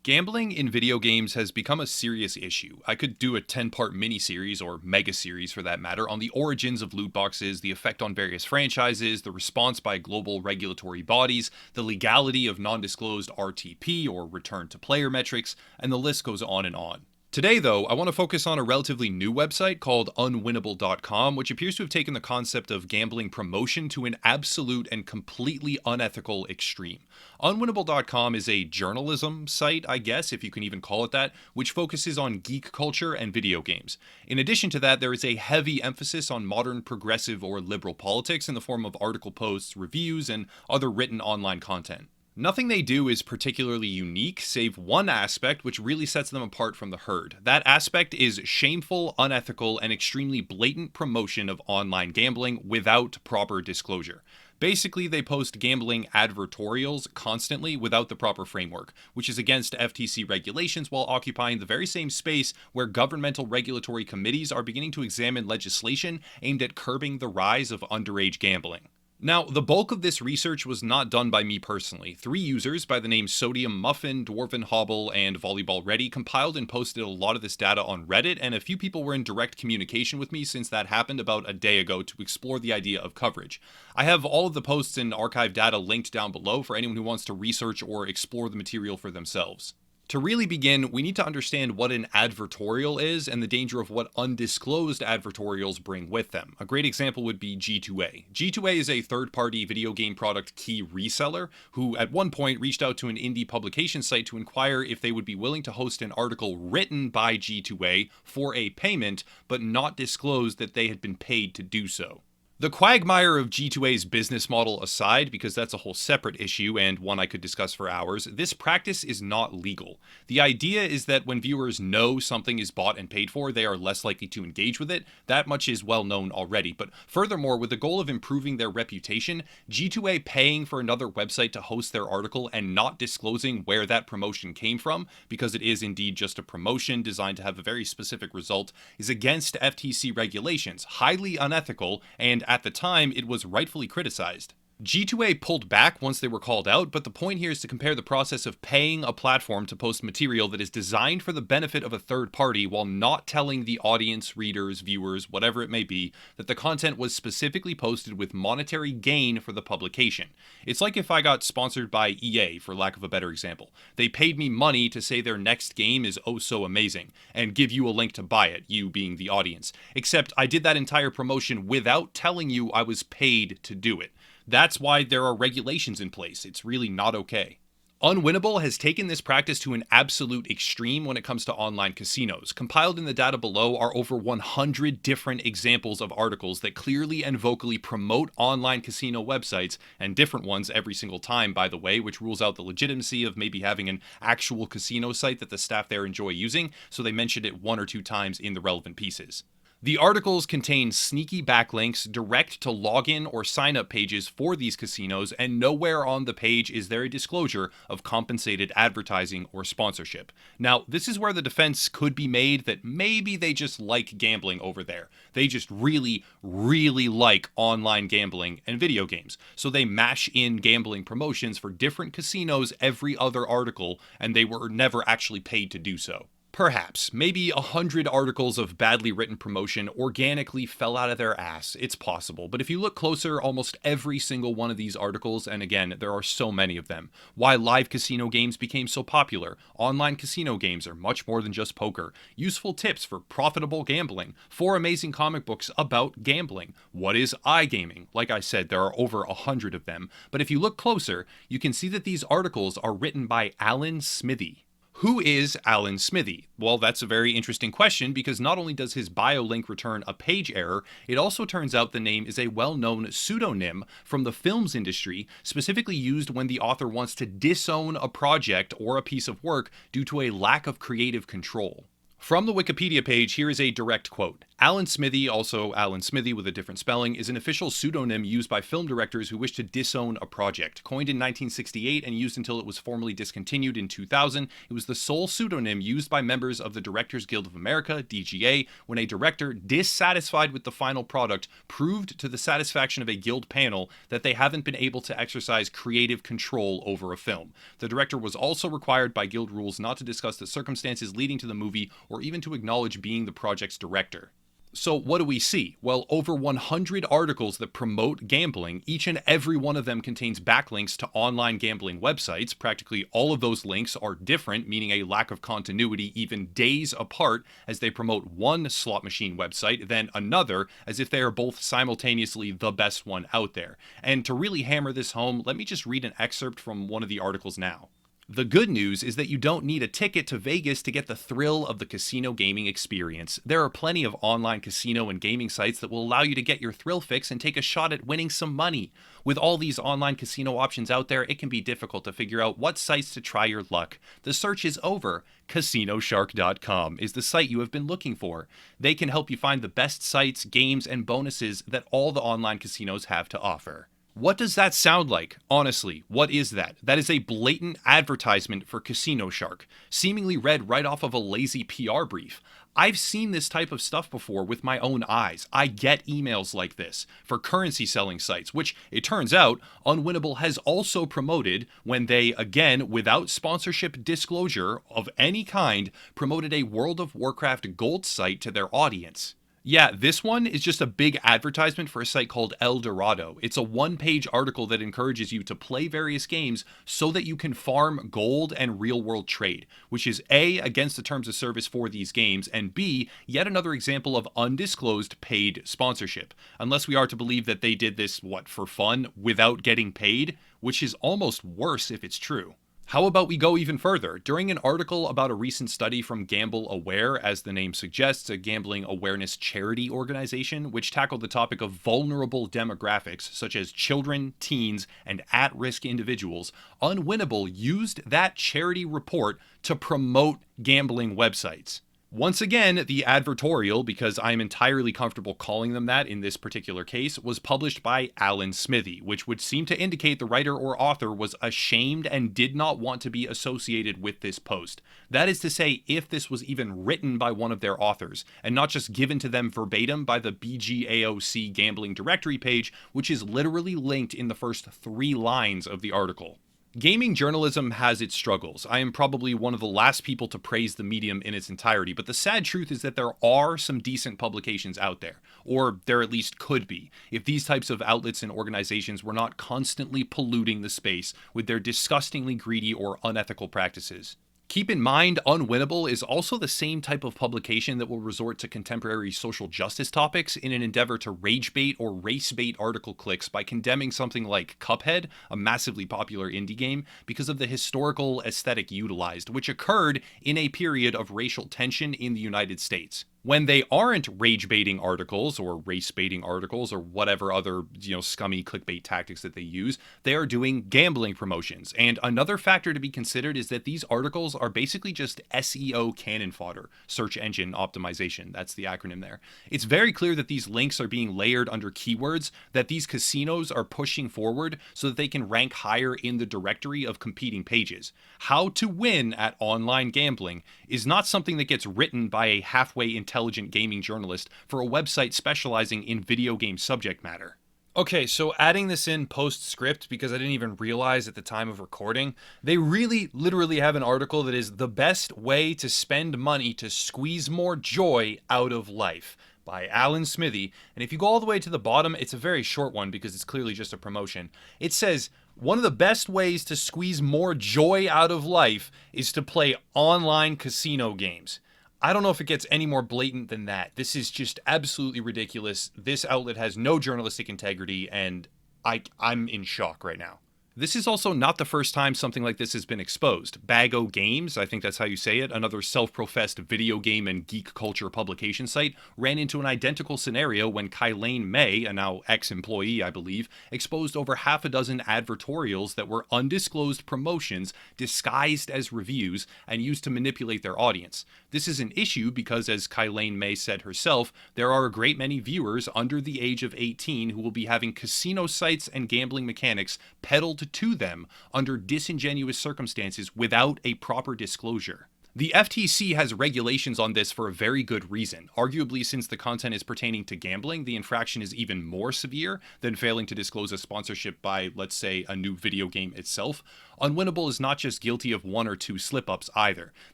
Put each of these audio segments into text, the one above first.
Gambling in video games has become a serious issue. I could do a 10-part miniseries, or mega series for that matter, on the origins of loot boxes, the effect on various franchises, the response by global regulatory bodies, the legality of non-disclosed RTP or return to player metrics, and the list goes on and on. Today, though, I want to focus on a relatively new website called Unwinnable.com, which appears to have taken the concept of gambling promotion to an absolute and completely unethical extreme. Unwinnable.com is a journalism site, I guess, if you can even call it that, which focuses on geek culture and video games. In addition to that, there is a heavy emphasis on modern progressive or liberal politics in the form of article posts, reviews, and other written online content. Nothing they do is particularly unique, save one aspect which really sets them apart from the herd. That aspect is shameful, unethical, and extremely blatant promotion of online gambling without proper disclosure. Basically, they post gambling advertorials constantly without the proper framework, which is against FTC regulations while occupying the very same space where governmental regulatory committees are beginning to examine legislation aimed at curbing the rise of underage gambling. Now, the bulk of this research was not done by me personally. 3 users by the name Sodium Muffin, Dwarven Hobble, and Volleyball Ready compiled and posted a lot of this data on Reddit, and a few people were in direct communication with me since that happened about a day ago to explore the idea of coverage. I have all of the posts and archive data linked down below for anyone who wants to research or explore the material for themselves. To really begin, we need to understand what an advertorial is and the danger of what undisclosed advertorials bring with them. A great example would be G2A. G2A is a third-party video game product key reseller who at one point reached out to an indie publication site to inquire if they would be willing to host an article written by G2A for a payment, but not disclose that they had been paid to do so. The quagmire of G2A's business model aside, because that's a whole separate issue and one I could discuss for hours, this practice is not legal. The idea is that when viewers know something is bought and paid for, they are less likely to engage with it. That much is well known already. But furthermore, with the goal of improving their reputation, G2A paying for another website to host their article and not disclosing where that promotion came from, because it is indeed just a promotion designed to have a very specific result, is against FTC regulations, highly unethical, and at the time, it was rightfully criticized. G2A pulled back once they were called out, but the point here is to compare the process of paying a platform to post material that is designed for the benefit of a third party while not telling the audience, readers, viewers, whatever it may be, that the content was specifically posted with monetary gain for the publication. It's like if I got sponsored by EA, for lack of a better example. They paid me money to say their next game is oh so amazing, and give you a link to buy it, you being the audience. Except I did that entire promotion without telling you I was paid to do it. That's why there are regulations in place. It's really not okay. Unwinnable has taken this practice to an absolute extreme when it comes to online casinos. Compiled in the data below are over 100 different examples of articles that clearly and vocally promote online casino websites, and different ones every single time, by the way, which rules out the legitimacy of maybe having an actual casino site that the staff there enjoy using, so they mentioned it 1 or 2 times in the relevant pieces. The articles contain sneaky backlinks direct to login or sign-up pages for these casinos, and nowhere on the page is there a disclosure of compensated advertising or sponsorship. Now, this is where the defense could be made that maybe they just like gambling over there. They just really, really like online gambling and video games. So they mash in gambling promotions for different casinos every other article, and they were never actually paid to do so. Perhaps, maybe 100 articles of badly written promotion organically fell out of their ass. It's possible, but if you look closer, almost every single one of these articles, and again, there are so many of them, why live casino games became so popular, online casino games are much more than just poker, useful tips for profitable gambling, 4 amazing comic books about gambling, what is iGaming? Like I said, there are over 100 of them, but if you look closer, you can see that these articles are written by Alan Smithy. Who is Alan Smithy? Well, that's a very interesting question because not only does his bio link return a page error, it also turns out the name is a well-known pseudonym from the films industry, specifically used when the author wants to disown a project or a piece of work due to a lack of creative control. From the Wikipedia page, here is a direct quote. Alan Smithy, also Alan Smithy with a different spelling, is an official pseudonym used by film directors who wish to disown a project. Coined in 1968 and used until it was formally discontinued in 2000, it was the sole pseudonym used by members of the Directors Guild of America, DGA, when a director, dissatisfied with the final product, proved to the satisfaction of a guild panel that they haven't been able to exercise creative control over a film. The director was also required by guild rules not to discuss the circumstances leading to the movie or even to acknowledge being the project's director. So what do we see? Well, over 100 articles that promote gambling, each and every one of them contains backlinks to online gambling websites. Practically all of those links are different, meaning a lack of continuity even days apart, as they promote one slot machine website, then another, as if they are both simultaneously the best one out there. And to really hammer this home, let me just read an excerpt from one of the articles now. The good news is that you don't need a ticket to Vegas to get the thrill of the casino gaming experience. There are plenty of online casino and gaming sites that will allow you to get your thrill fix and take a shot at winning some money. With all these online casino options out there, it can be difficult to figure out what sites to try your luck. The search is over. CasinoShark.com is the site you have been looking for. They can help you find the best sites, games, and bonuses that all the online casinos have to offer. What does that sound like? Honestly, what is that? That is a blatant advertisement for Casino Shark, seemingly read right off of a lazy PR brief. I've seen this type of stuff before with my own eyes. I get emails like this for currency selling sites, which it turns out Unwinnable has also promoted when they, again, without sponsorship disclosure of any kind, promoted a World of Warcraft gold site to their audience. Yeah, this one is just a big advertisement for a site called El Dorado. It's a one-page article that encourages you to play various games so that you can farm gold and real-world trade, which is A, against the terms of service for these games, and B, yet another example of undisclosed paid sponsorship. Unless we are to believe that they did this, for fun, without getting paid, which is almost worse if it's true. How about we go even further? During an article about a recent study from Gamble Aware, as the name suggests, a gambling awareness charity organization, which tackled the topic of vulnerable demographics, such as children, teens, and at-risk individuals, Unwinnable used that charity report to promote gambling websites. Once again, the Advertorial, because I'm entirely comfortable calling them that in this particular case, was published by Alan Smithy, which would seem to indicate the writer or author was ashamed and did not want to be associated with this post. That is to say, if this was even written by one of their authors, and not just given to them verbatim by the BGAOC gambling directory page, which is literally linked in the first 3 lines of the article. Gaming journalism has its struggles. I am probably one of the last people to praise the medium in its entirety, but the sad truth is that there are some decent publications out there, or there at least could be, if these types of outlets and organizations were not constantly polluting the space with their disgustingly greedy or unethical practices. Keep in mind, Unwinnable is also the same type of publication that will resort to contemporary social justice topics in an endeavor to rage bait or race bait article clicks by condemning something like Cuphead, a massively popular indie game, because of the historical aesthetic utilized, which occurred in a period of racial tension in the United States. When they aren't rage baiting articles or race baiting articles or whatever other, scummy clickbait tactics that they use, they are doing gambling promotions. And another factor to be considered is that these articles are basically just SEO cannon fodder, search engine optimization. That's the acronym there. It's very clear that these links are being layered under keywords that these casinos are pushing forward so that they can rank higher in the directory of competing pages. How to win at online gambling is not something that gets written by a halfway intelligent gaming journalist for a website specializing in video game subject matter. Okay, so adding this in post-script, because I didn't even realize at the time of recording, they really literally have an article that is the best way to spend money to squeeze more joy out of life by Alan Smithy. And if you go all the way to the bottom, it's a very short one because it's clearly just a promotion. It says, one of the best ways to squeeze more joy out of life is to play online casino games. I don't know if it gets any more blatant than that. This is just absolutely ridiculous. This outlet has no journalistic integrity, and I'm in shock right now. This is also not the first time something like this has been exposed. Bago Games, I think that's how you say it, another self-professed video game and geek culture publication site, ran into an identical scenario when Kylane May, a now ex-employee I believe, exposed over half a dozen advertorials that were undisclosed promotions disguised as reviews and used to manipulate their audience. This is an issue because, as Kylane May said herself, there are a great many viewers under the age of 18 who will be having casino sites and gambling mechanics peddled to them under disingenuous circumstances without a proper disclosure. The FTC has regulations on this for a very good reason. Arguably, since the content is pertaining to gambling, the infraction is even more severe than failing to disclose a sponsorship by, let's say, a new video game itself. Unwinnable is not just guilty of one or two slip-ups either.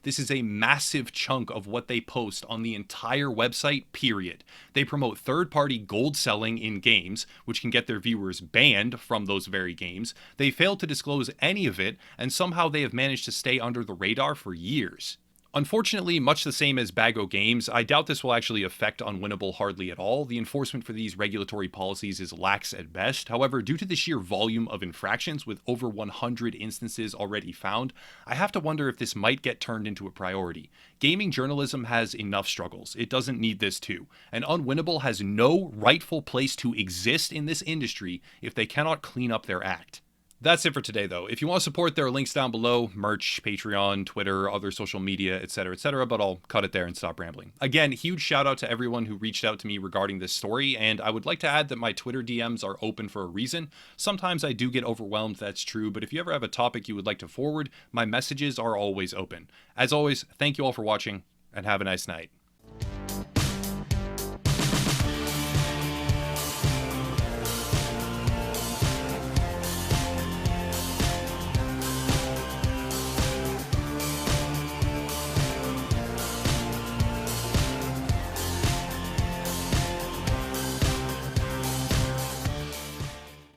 This is a massive chunk of what they post on the entire website, period. They promote third-party gold selling in games, which can get their viewers banned from those very games. They fail to disclose any of it, and somehow they have managed to stay under the radar for years. Unfortunately, much the same as Bago Games, I doubt this will actually affect Unwinnable hardly at all. The enforcement for these regulatory policies is lax at best. However, due to the sheer volume of infractions with over 100 instances already found, I have to wonder if this might get turned into a priority. Gaming journalism has enough struggles. It doesn't need this too. And Unwinnable has no rightful place to exist in this industry if they cannot clean up their act. That's it for today, though. If you want to support, there are links down below: merch, Patreon, Twitter, other social media, etc., but I'll cut it there and stop rambling. Again, huge shout out to everyone who reached out to me regarding this story, and I would like to add that my Twitter DMs are open for a reason. Sometimes I do get overwhelmed, that's true, but if you ever have a topic you would like to forward, my messages are always open. As always, thank you all for watching, and have a nice night.